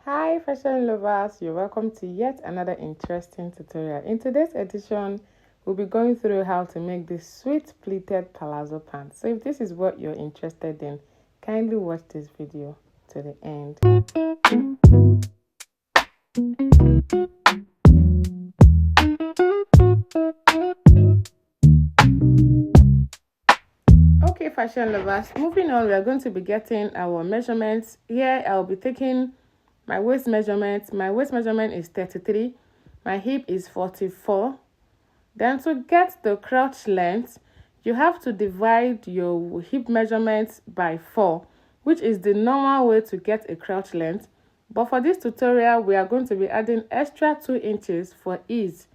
Hi fashion lovers, you're welcome to yet another interesting tutorial. In today's edition, we'll be going through how to make this sweet pleated palazzo pants. So if this is what you're interested in, kindly watch this video to the end. Okay fashion lovers, moving on, we are going to be getting our measurements. Here I'll be taking my waist measurement. My waist measurement is 33. My hip is 44. Then to get the crotch length, you have to divide your hip measurement by 4, which is the normal way to get a crotch length. But for this tutorial, we are going to be adding extra 2 inches for ease.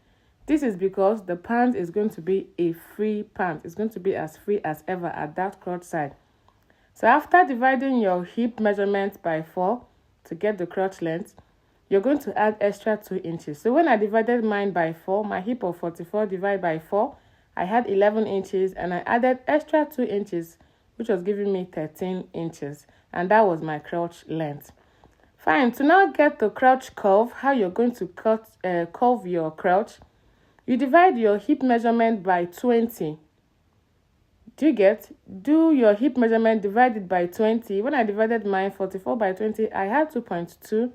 This is because the pant is going to be a free pant. It's going to be as free as ever at that crotch side. So after dividing your hip measurement by 4 to get the crotch length, you're going to add extra 2 inches. So when I divided mine by 4, my hip of 44 divided by 4, I had 11 inches and I added extra 2 inches, which was giving me 13 inches. And that was my crotch length. Fine, to now get the crotch curve, how you're going to curve your crotch, you divide your hip measurement by 20. Do your hip measurement divided by 20. When I divided mine 44 by 20, I had 2.2.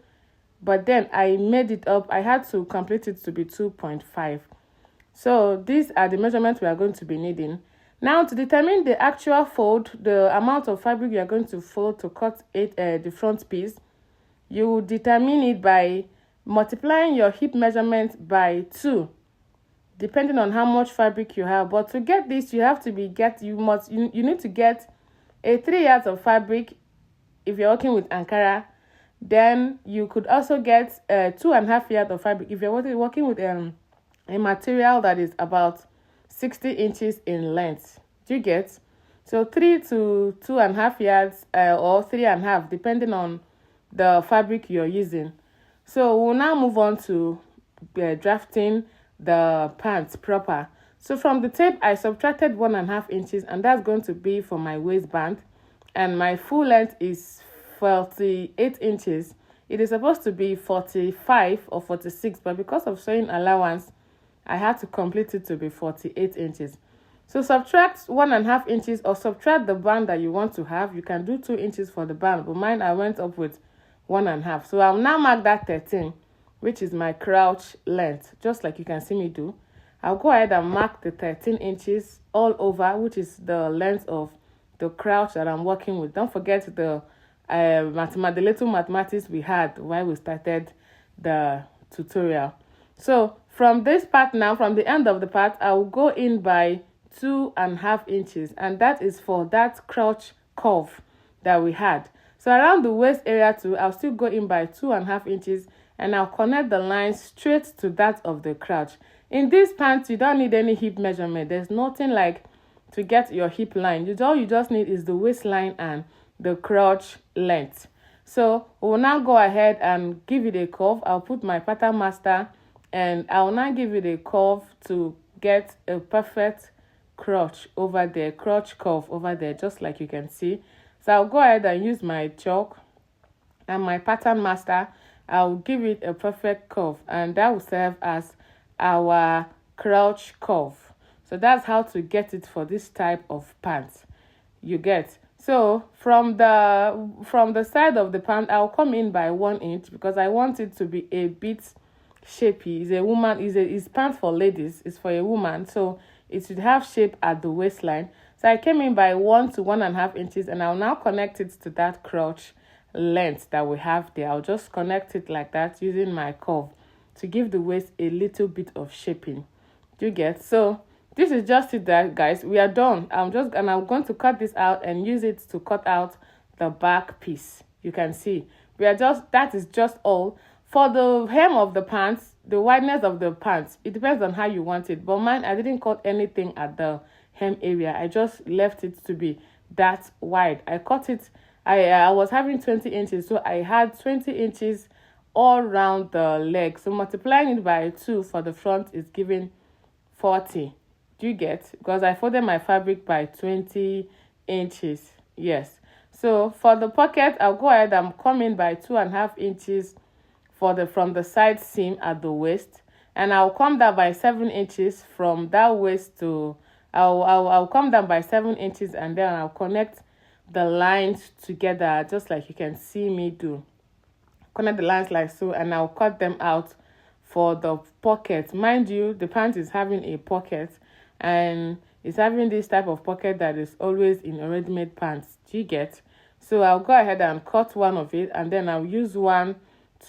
But then I made it up. I had to complete it to be 2.5. So these are the measurements we are going to be needing. Now to determine the actual fold, the amount of fabric you are going to fold to cut the front piece, you determine it by multiplying your hip measurement by 2, depending on how much fabric you have. But to get this, you need to get a 3 yards of fabric if you're working with Ankara. Then you could also get 2.5 yards of fabric if you're working with a material that is about 60 inches in length. Do you get? So 3 to 2.5 yards or 3.5, depending on the fabric you're using. So we'll now move on to drafting the pants proper. So from the tape, I subtracted 1.5 inches, and that's going to be for my waistband. And my full length is 48 inches. It is supposed to be 45 or 46, but because of sewing allowance, I had to complete it to be 48 inches. So subtract 1.5 inches or subtract the band that you want to have. You can do 2 inches for the band, but mine I went up with 1.5. So I'll now mark that 13, which is my crotch length, just like you can see me do. I'll go ahead and mark the 13 inches all over, which is the length of the crotch that I'm working with. Don't forget the little mathematics we had while we started the tutorial. So from this part now, from the end of the part, I will go in by 2.5 inches, and that is for that crotch curve that we had. So around the waist area too, I'll still go in by 2.5 inches, and I'll connect the line straight to that of the crotch. In this pants, you don't need any hip measurement. There's nothing like to get your hip line. All you just need is the waistline and the crotch length. So we'll now go ahead and give it a curve. I'll put my pattern master and I'll now give it a curve to get a perfect crotch over there, crotch curve over there, just like you can see. So I'll go ahead and use my chalk and my pattern master. I'll give it a perfect curve, and that will serve as our crotch curve. So that's how to get it for this type of pants. You get. So from the side of the pant, I'll come in by 1 inch because I want it to be a bit shapy. It's pant for ladies. It's for a woman, so it should have shape at the waistline. So I came in by 1 to 1.5 inches, and I'll now connect it to that crotch length that we have there. I'll just connect it like that using my curve to give the waist a little bit of shaping. Do you get? So this is just it there, guys. We are done. I'm going to cut this out and use it to cut out the back piece. You can see that is just all. For the hem of the pants, the wideness of the pants, it depends on how you want it. But mine, I didn't cut anything at the hem area. I just left it to be that wide. I cut it. I was having 20 inches, so I had 20 inches all around the leg. So multiplying it by 2 for the front is giving 40. Do you get? Because I folded my fabric by 20 inches. Yes. So for the pocket, I'll go ahead and come in by 2.5 inches from the side seam at the waist, and I'll come down by 7 inches from that waist to I'll come down by 7 inches, and then I'll connect the lines together just like you can see me do. Connect the lines like so, and I'll cut them out for the pocket. Mind you, the pant is having a pocket, and it's having this type of pocket that is always in a ready-made pants. Do you get? So I'll go ahead and cut one of it, and then I'll use one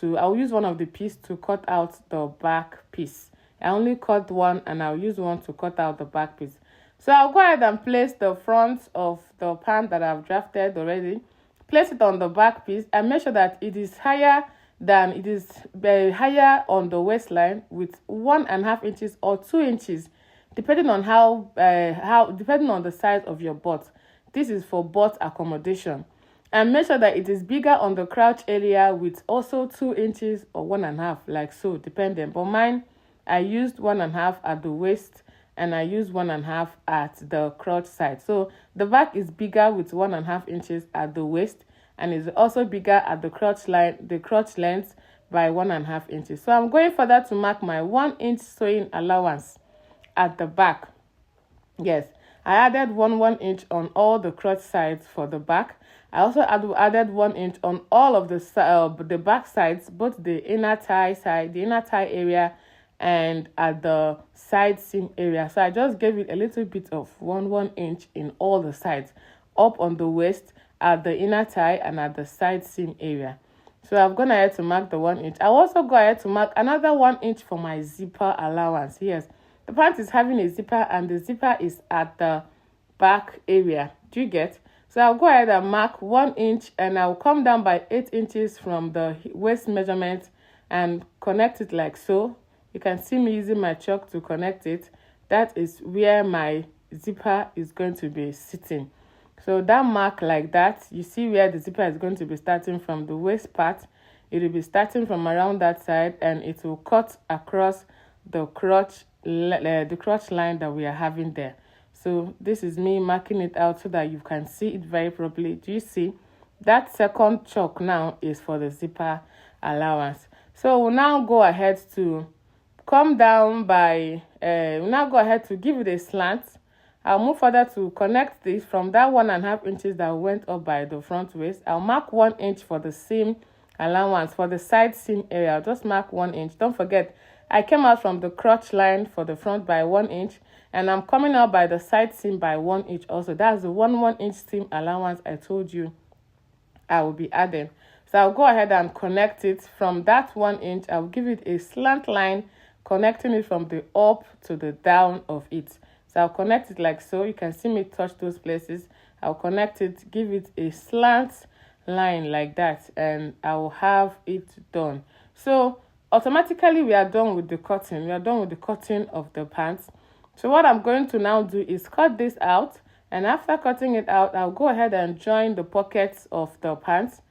of the piece to cut out the back piece. I only cut one, and I'll use one to cut out the back piece. So I'll go ahead and place the front of the pant that I've drafted already. Place it on the back piece and make sure that it is higher on the waistline with 1.5 inches or 2 inches, depending on depending on the size of your butt. This is for butt accommodation. And make sure that it is bigger on the crotch area with also 2 inches or 1.5, like so, depending. But mine, I used 1.5 at the waist, and I used 1.5 at the crotch side. So the back is bigger with 1.5 inches at the waist, and is also bigger at the crotch length by 1.5 inches. So I'm going further to mark my 1 inch sewing allowance at the back. Yes, I added 1 inch on all the crotch sides for the back. I also added 1 inch on all of the back sides, both the inner thigh area, and at the side seam area. So I just gave it a little bit of 1 inch in all the sides, up on the waist, at the inner thigh, and at the side seam area. So I've gone ahead to mark the 1 inch. I'll also go ahead to mark another 1 inch for my zipper allowance. Yes, the pant is having a zipper, and the zipper is at the back area. Do you get? So I'll go ahead and mark 1 inch, and I'll come down by 8 inches from the waist measurement and connect it like so. You can see me using my chalk to connect it. That is where my zipper is going to be sitting. So that mark like that, you see where the zipper is going to be starting from the waist part. It will be starting from around that side, and it will cut across the crotch line that we are having there. So this is me marking it out so that you can see it very properly. Do you see? That second chalk now is for the zipper allowance. So we'll now go ahead to come down by, we'll now go ahead to give it a slant. I'll move further to connect this from that 1.5 inches that went up by the front waist. I'll mark 1 inch for the seam allowance for the side seam area. I'll just mark 1 inch. Don't forget, I came out from the crotch line for the front by 1 inch, and I'm coming out by the side seam by 1 inch also. That's the 1 inch seam allowance I told you I will be adding. So I'll go ahead and connect it from that 1 inch. I'll give it a slant line, connecting it from the up to the down of it. So I'll connect it like so. You can see me touch those places. I'll connect it, give it a slant line like that, and I will have it done. So automatically we are done with the cutting. We are done with the cutting of the pants. So what I'm going to now do is cut this out, and after cutting it out, I'll go ahead and join the pockets of the pants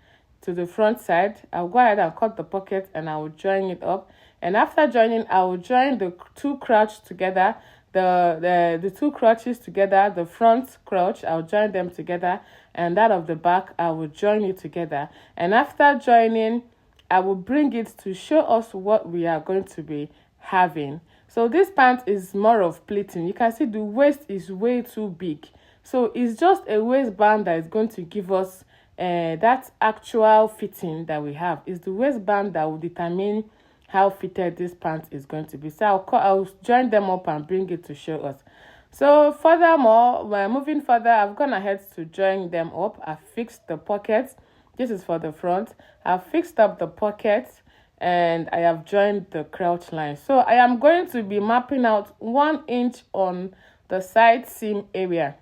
to the front side. I'll go ahead and cut the pocket, and I will join it up. And after joining, I will join the two crotch together, the two crotches together, the front crotch, I'll join them together, and that of the back, I will join it together. And after joining, I will bring it to show us what we are going to be having. So this pant is more of pleating. You can see the waist is way too big. So it's just a waistband that is going to give us that actual fitting that we have. It's the waistband that will determine how fitted this pant is going to be. So I'll join them up and bring it to show us. So furthermore, when moving further, I've gone ahead to join them up. I've fixed the pockets. This is for the front. I've fixed up the pockets, and I have joined the crotch line. So I am going to be mapping out 1 inch on the side seam area.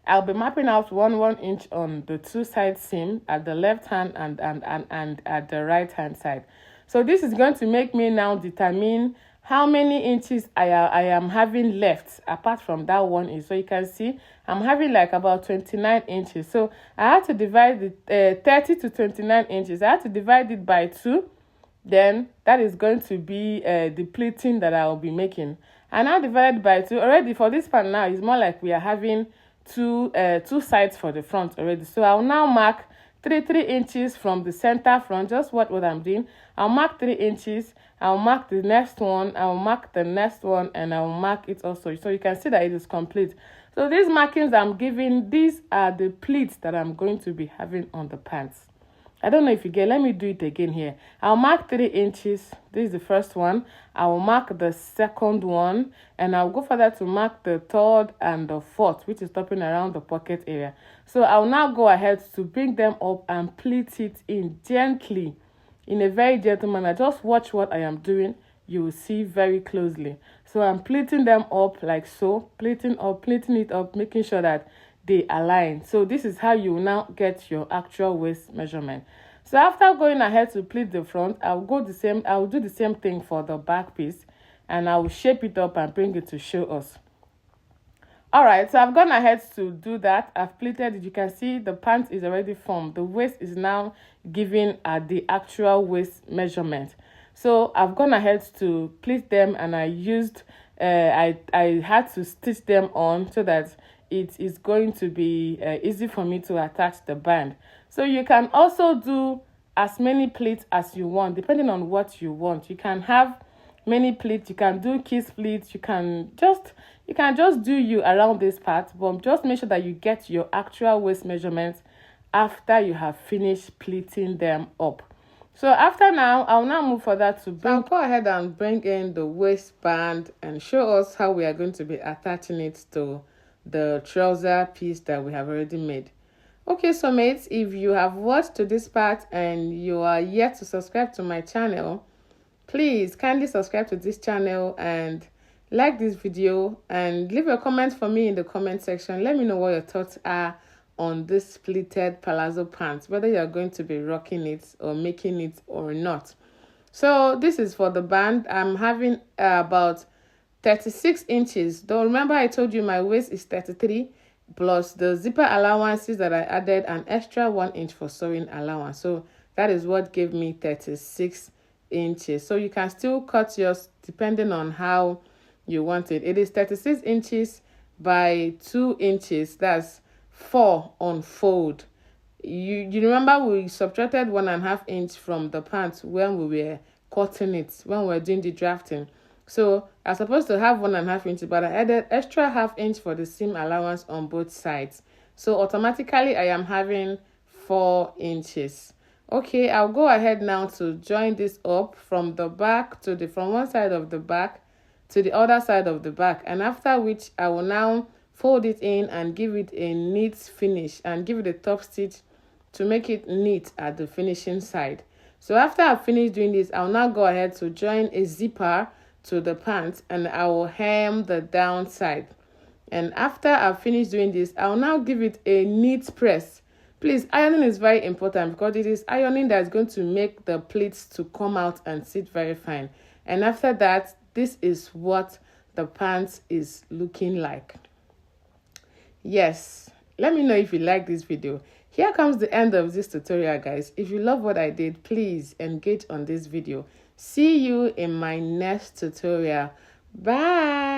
I'll be mapping out 1 inch on the two side seam at the left hand and at the right hand side. So this is going to make me now determine how many inches I am having left apart from that 1 inch. So you can see I'm having like about 29 inches. So I have to divide the 30 to 29 inches. I have to divide it by 2. Then that is going to be the pleating that I will be making. And now divided by 2. Already for this part now, it's more like we are having two sides for the front already. So I'll now mark 3 inches from the center front. Just what I'm doing. I'll mark 3 inches. I'll mark the next one. I'll mark the next one, and I'll mark it also. So you can see that it is complete. So these markings I'm giving, these are the pleats that I'm going to be having on the pants. I don't know if you get. Let me do it again here. I'll mark 3 inches. This is the first one. I will mark the second one, and I'll go further to mark the third and the fourth, which is stopping around the pocket area. So I'll now go ahead to bring them up and pleat it in gently, in a very gentle manner. Just watch what I am doing. You will see very closely. So I'm pleating them up like so, pleating it up, making sure that they align. So this is how you will now get your actual waist measurement. So after going ahead to pleat the front, I'll do the same thing for the back piece, and I will shape it up and bring it to show us. All right, so I've gone ahead to do that. I've pleated it. You can see the pant is already formed. The waist is now given at the actual waist measurement. So I've gone ahead to pleat them, and I used I had to stitch them on so that it is going to be easy for me to attach the band. So you can also do as many pleats as you want, depending on what you want. You can have many pleats. You can do kiss pleats. You can just do you around this part, but just make sure that you get your actual waist measurements after you have finished pleating them up. So after now, I'll now move further to I'll go ahead and bring in the waistband and show us how we are going to be attaching it to the trouser piece that we have already made. Okay, so mates, if you have watched to this part and you are yet to subscribe to my channel, please kindly subscribe to this channel and like this video, and leave a comment for me in the comment section. Let me know what your thoughts are on this pleated palazzo pants, whether you're going to be rocking it or making it or not. So this is for the band. I'm having about 36 inches. Though remember I told you my waist is 33, plus the zipper allowances that I added an extra 1 inch for sewing allowance. So that is what gave me 36 inches. So you can still cut yours depending on how you want it. It is 36 inches by 2 inches. That's 4 on fold. You remember we subtracted 1.5 inch from the pants when we were cutting it, when we were doing the drafting. So I'm supposed to have 1.5 inches, but I added extra 1/2 inch for the seam allowance on both sides. So automatically I am having 4 inches. Okay, I'll go ahead now to join this up from the back from one side of the back to the other side of the back, and after which I will now fold it in and give it a neat finish and give it a top stitch to make it neat at the finishing side. So after I've finished doing this, I'll now go ahead to join a zipper to the pants, and I will hem the down side. And after I've finished doing this, I'll now give it a neat press. Please, ironing is very important because it is ironing that is going to make the pleats to come out and sit very fine. And after that, this is what the pants is looking like. Yes, let me know if you like this video. Here comes the end of this tutorial, guys. If you love what I did, please engage on this video. See you in my next tutorial. Bye.